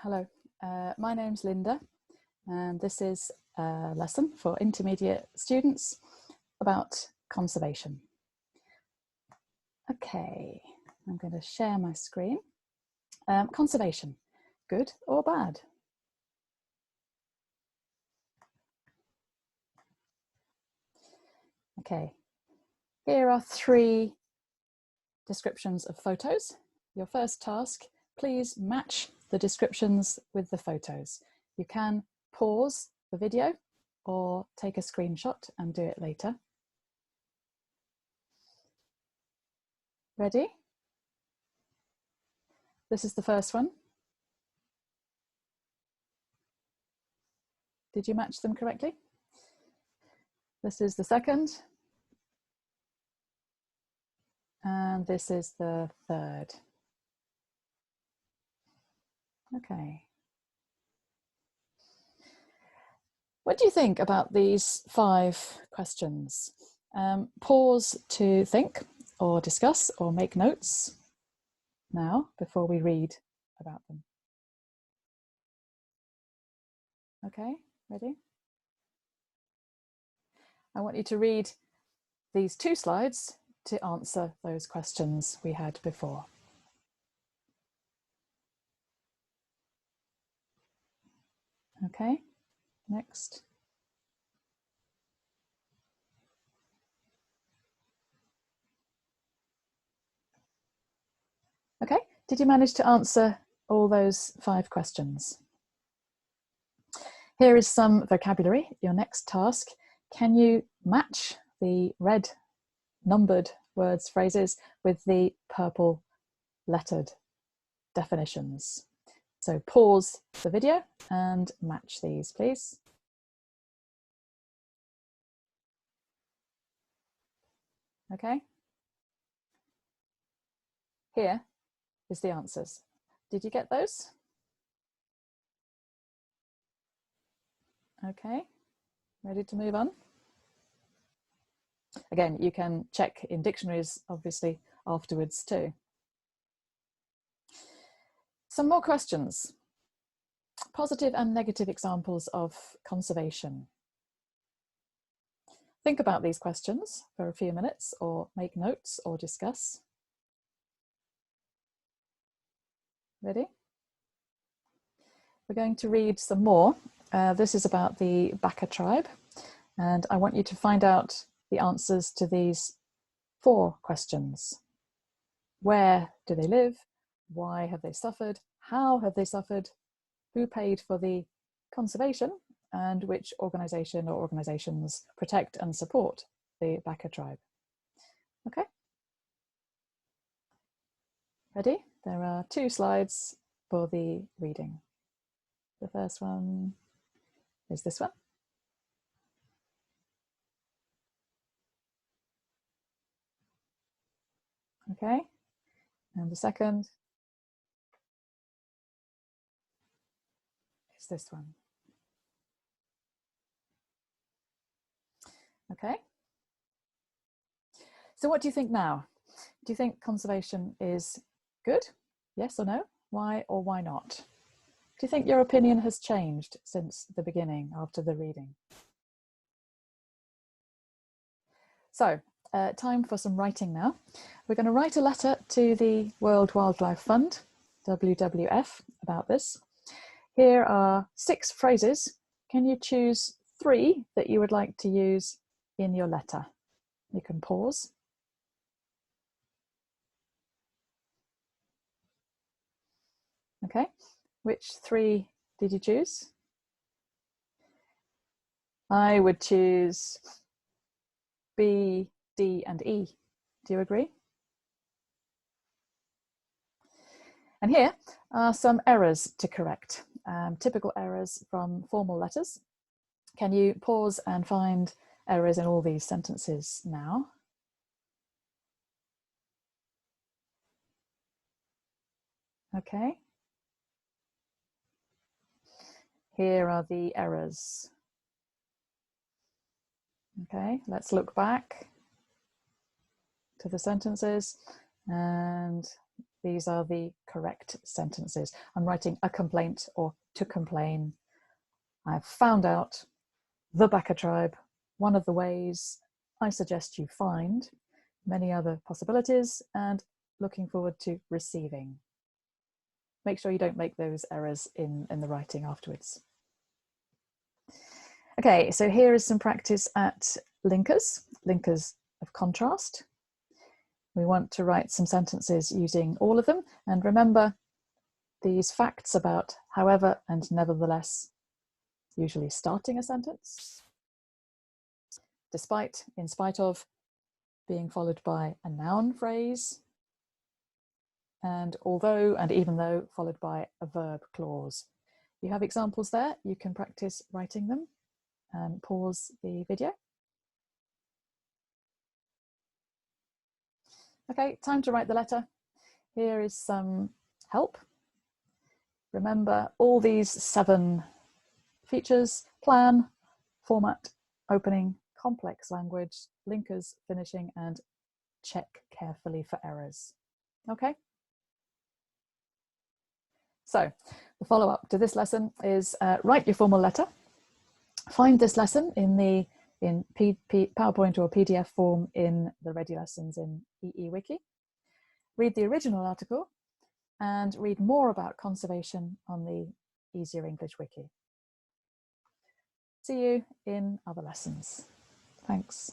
Hello, my name's Linda, and this is a lesson for intermediate students about conservation. Okay, I'm going to share my screen. Conservation, good or bad? Okay, here are 3 descriptions of photos. Your first task, please match the descriptions with the photos. You can pause the video or take a screenshot and do it later. Ready? This is the first one. Did you match them correctly? This is the second. And this is the third. Okay. What do you think about these 5 questions? Pause to think or discuss or make notes now before we read about them. Okay, ready? I want you to read these 2 slides to answer those questions we had before. Okay, next. Okay, did you manage to answer all those 5 questions? Here is some vocabulary. Your next task. Can you match the red numbered words, phrases with the purple lettered definitions? So pause the video and match these, please. Okay. Here is the answers. Did you get those? Okay, ready to move on? Again, you can check in dictionaries, obviously, afterwards too. Some more questions. Positive and negative examples of conservation. Think about these questions for a few minutes or make notes or discuss. Ready? We're going to read some more. This is about the Baka tribe, and I want you to find out the answers to these 4 questions. Where do they live? Why have they suffered? How have they suffered? Who paid for the conservation? And which organisation or organisations protect and support the Baka tribe? Okay. Ready? There are 2 slides for the reading. The first one is this one. Okay. And the second is this one. Okay. So what do you think now? Do you think conservation is good? Yes or no? Why or why not? Do you think your opinion has changed since the beginning after the reading? So, time for some writing now. We're going to write a letter to the World Wildlife Fund, WWF, about this. Here are 6 phrases. Can you choose 3 that you would like to use in your letter? You can pause. Okay, which 3 did you choose? I would choose B, D, and E. Do you agree? And here are some errors to correct, typical errors from formal letters. Can you pause and find errors in all these sentences now? Okay. Here are the errors. Okay, let's look back to the sentences and These are the correct sentences. I'm writing a complaint or to complain. I've found out the Baka tribe, one of the ways. I suggest you find many other possibilities, and looking forward to receiving. Make sure you don't make those errors in the writing afterwards. Okay, so here is some practice at linkers of contrast. We want to write some sentences using all of them, and remember these facts about however and nevertheless, usually starting a sentence. Despite, in spite of, being followed by a noun phrase, and although and even though followed by a verb clause. You have examples there, you can practice writing them. Pause the video. Okay, time to write the letter. Here is some help. Remember all these 7 features: plan, format, opening, complex language, linkers, finishing, and check carefully for errors. Okay? So the follow-up to this lesson is write your formal letter. Find this lesson in PowerPoint or PDF form in the Ready Lessons in EE Wiki. Read the original article and read more about conservation on the Easier English Wiki. See you in other lessons. Thanks.